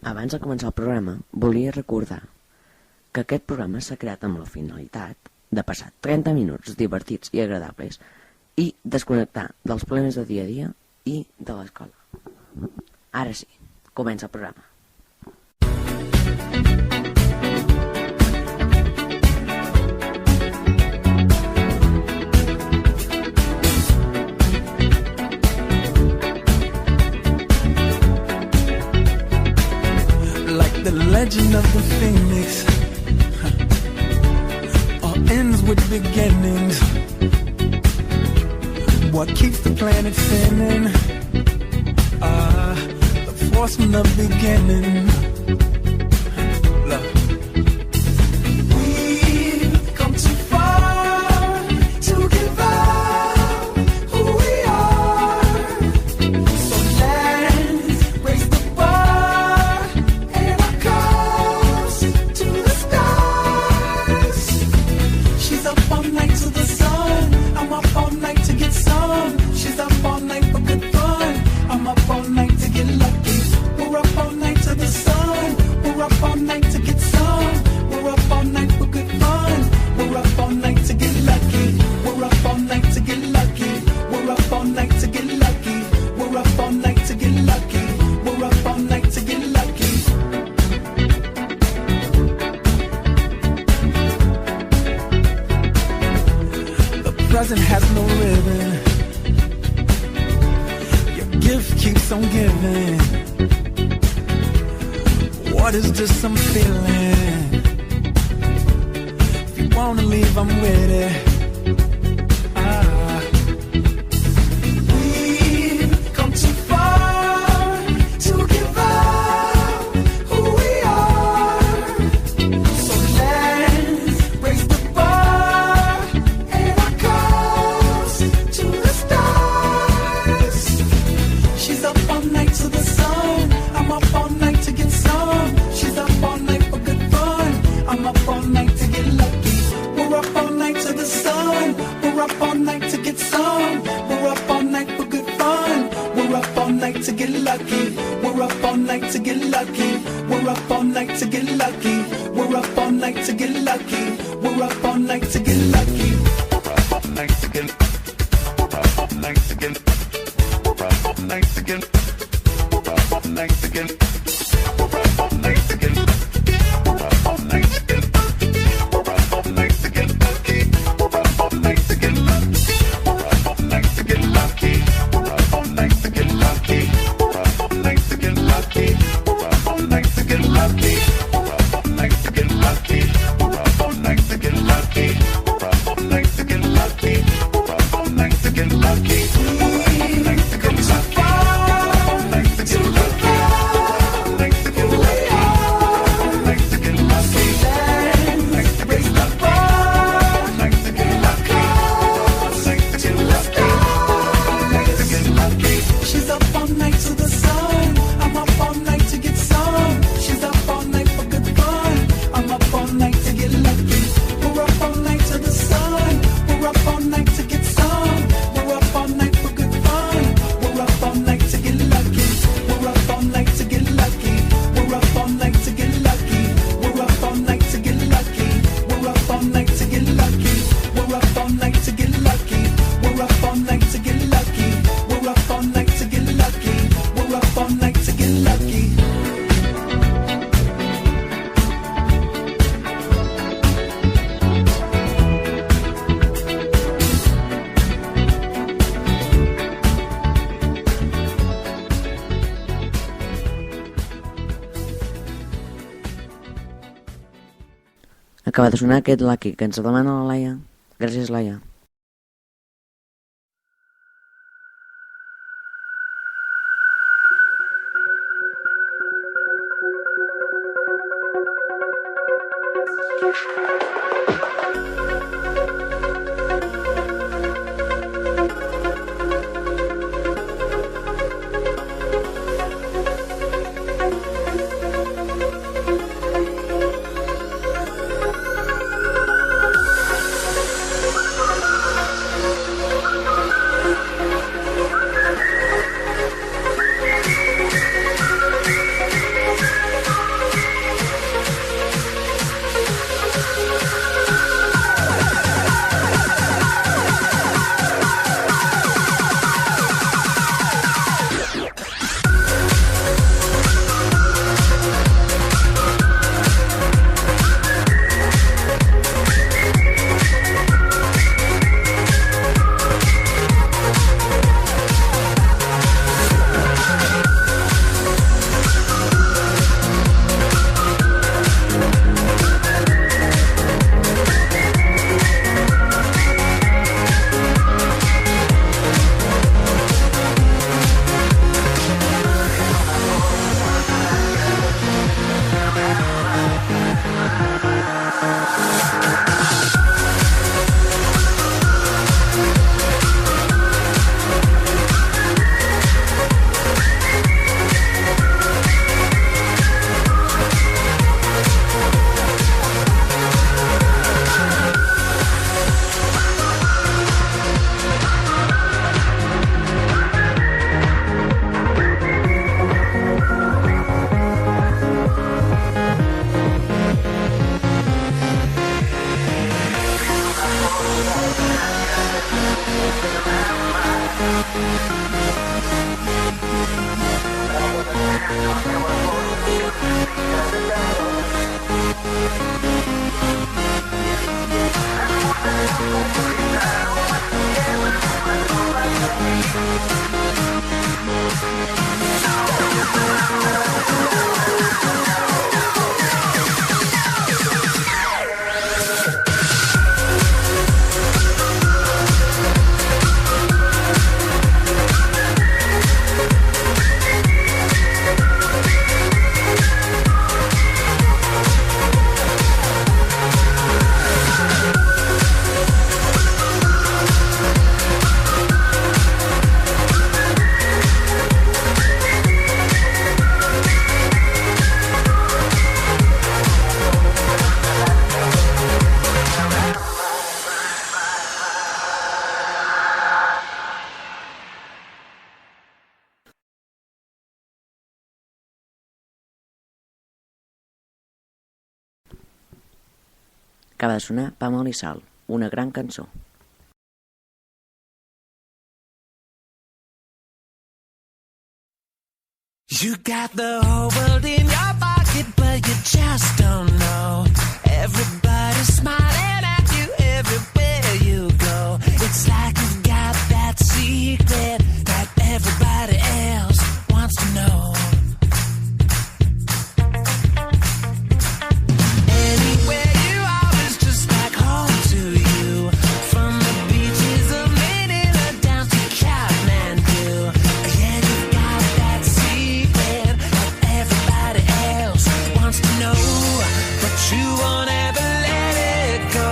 Abans de començar el programa, volia recordar que aquest programa s'ha creat amb la finalitat de passar 30 minuts divertits i agradables i desconnectar dels problemes de dia a dia i de l'escola. Ara sí, comença el programa. The legend of the phoenix all ends with beginnings. What keeps the planet spinning? The force from the beginning. Look. We've come too far to give up who we are. So let's raise the bar and our cups to the stars. She's up all night to the sun. I'm up all night to get some. She's up all night for good fun. I'm up all night to get lucky. We're up all night to the sun. We're up all night to get some. We're up all night for good fun. We're up all night to get lucky. We're up all night to get lucky. We're up all night to get lucky. We're up all night to get lucky. We're up all night to get lucky. The present has no ribbon. Your gift keeps on giving. What is this I'm feeling? If you wanna leave, I'm with it. We've come too far to give up who we are. So let's raise the bar and our cups to the stars. She's up all night to the sun. I'm up all night to get some. She's up all night for good fun. I'm up all night to get lucky. We're up all night to the sun. We're up all night to get some. We're up all night for good fun. We're up all night to get lucky. We're up all night to get lucky. We're up all night to get lucky. We're up all night to get lucky. We're up all night to get lucky. We're up all night to get. We're up all night to get. We're up all night to get. We're up all night to get. We're up all night to get. We're up all night to get. We're up all night to get lucky. We're up all night to get lucky. We're up all night to get lucky. We're up all night to get lucky. We're up all night to get lucky. We're up all night to get lucky. We're up all night to get lucky. We're up all night to get lucky. We're up all night to get lucky. We're up all night to get lucky. We're up all night to get lucky. Acaba de sonar aquest Lucky que ens demana la Laia. Gràcies, Laia. Acaba de sonar Pamol i Sal, una gran cançó. You got the whole world in your pocket, but you just don't know. Everybody's smiling at you everywhere you go. It's like you've got that secret that everybody else wants to know. Anywhere you are is just like home to you. From the beaches of Manila down to Kathmandu. Yeah, you've got that secret that everybody else wants to know, but you won't ever let it go.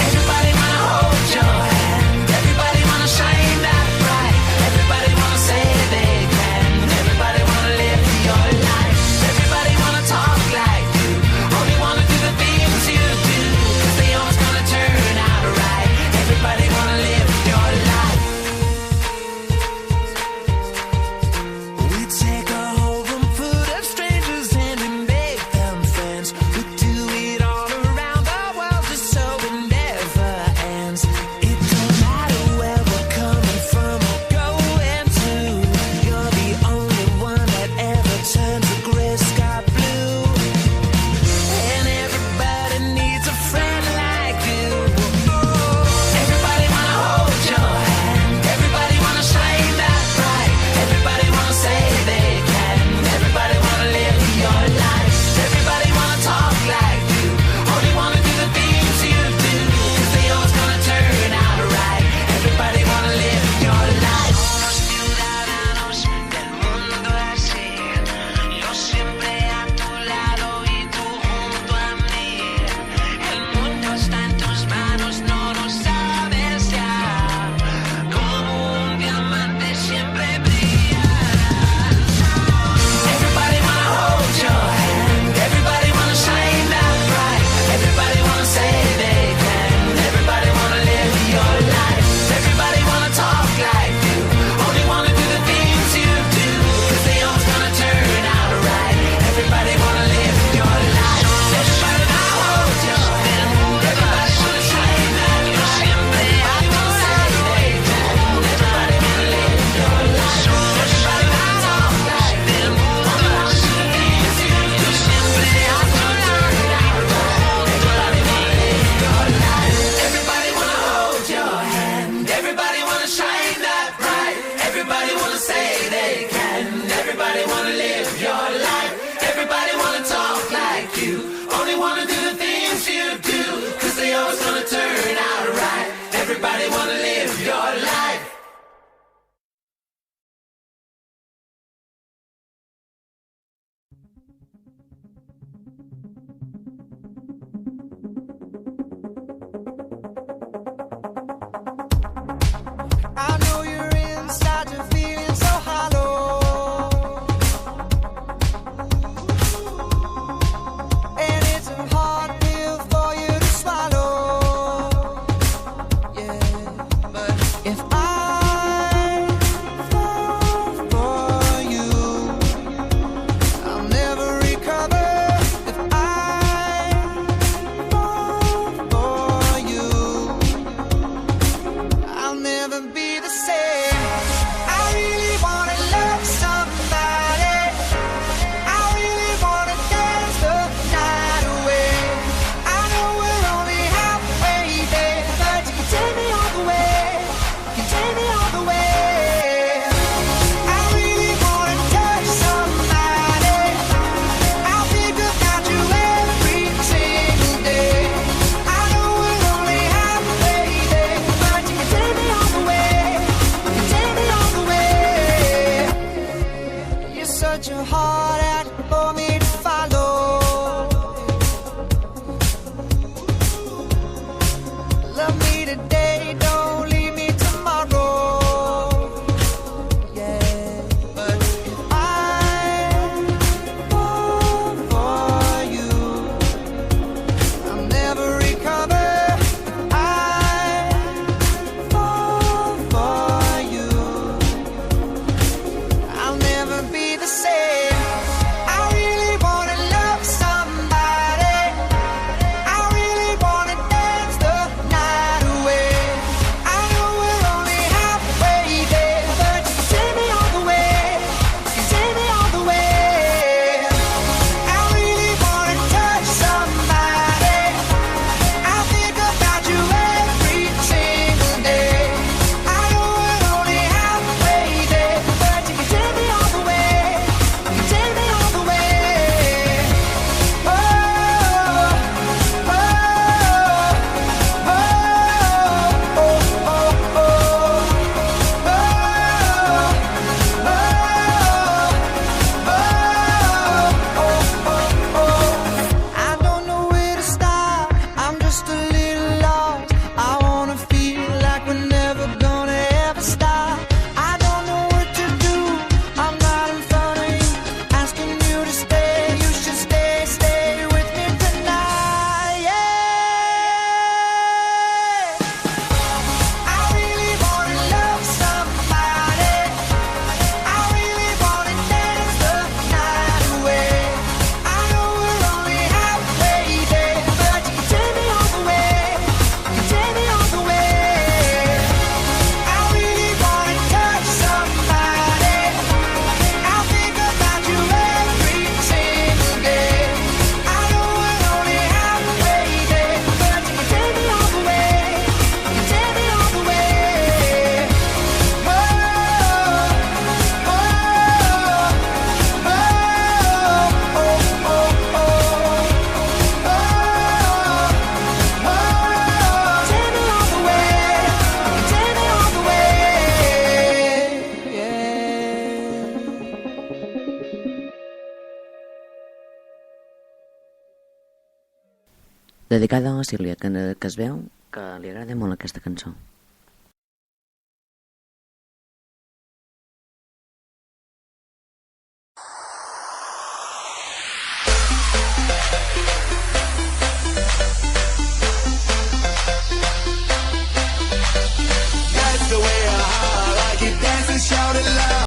Everybody wanna hold your hand. Everybody wanna shine that bright. Everybody wanna say they can. Everybody wanna live your life. Everybody wanna talk like you. Only wanna do the things you do, 'cause they always gonna turn out right. Everybody wanna live your life. We take a whole room full of strangers and we make them friends. We do it all around the world just so it never ends. It don't matter where we're coming from or going to. You're the only one that ever turns a gray sky blue. And everybody needs a friend like you. Everybody wanna hold your hand. Everybody wanna shine that bright. Everybody wanna say they can. Everybody wanna live your life. Everybody wanna talk like you. Only wanna do the things you do, 'cause they always gonna turn out right. Everybody wanna live your life. Somos ciudadanos del mundo así. Yo siempre a tu lado y tú junto a mí. El mundo está en tus manos, no lo sabes ya. Como un diamante siempre brillarás. Everybody wanna hold your hand. Everybody wanna shine that bright. Everybody wanna say they can. Everybody wanna live your life. Everybody wanna talk like you. Only wanna do the things you do, 'cause they always gonna turn out right. Everybody wanna live your life. Everybody wanna hold your hand. Everybody wanna shine that bright. Siempre a tu lado they can. Everybody wanna live your life. Everybody wanna talk like them. Only wanna do the things you do. Siempre a tu lado they can. Everybody wanna live your life. Everybody wanna hold your hand. Everybody wanna shine that bright. Everybody wanna say they can. Everybody wanna live your life. Everybody wanna talk like you. Only wanna do the things you do, 'cause they always gonna turn out right. Everybody wanna live your life. I know you're inside, you're feeling so hollow. And it's a hard pill for you to swallow. Yeah, but if I fall for you, I'll never recover. If I fall for you, I'll never be the same. I really wanna love somebody. I really wanna dance the night away. I know we're only halfway there, but you can take me all the way. You can take me all the way. I really wanna touch somebody. I'll think about you every single day. I know we're only halfway there, but you can take me all the way. You can take me all the way. You're such a hard act for me to follow. Love me today, don't leave me tomorrow. Yeah, but if I fall for you, I'll never recover. If I fall for you, I'll never be the same. Dedicada a la Sílvia, que es veu que li agrada molt aquesta cançó. That's the way I like it, dance and shout it loud.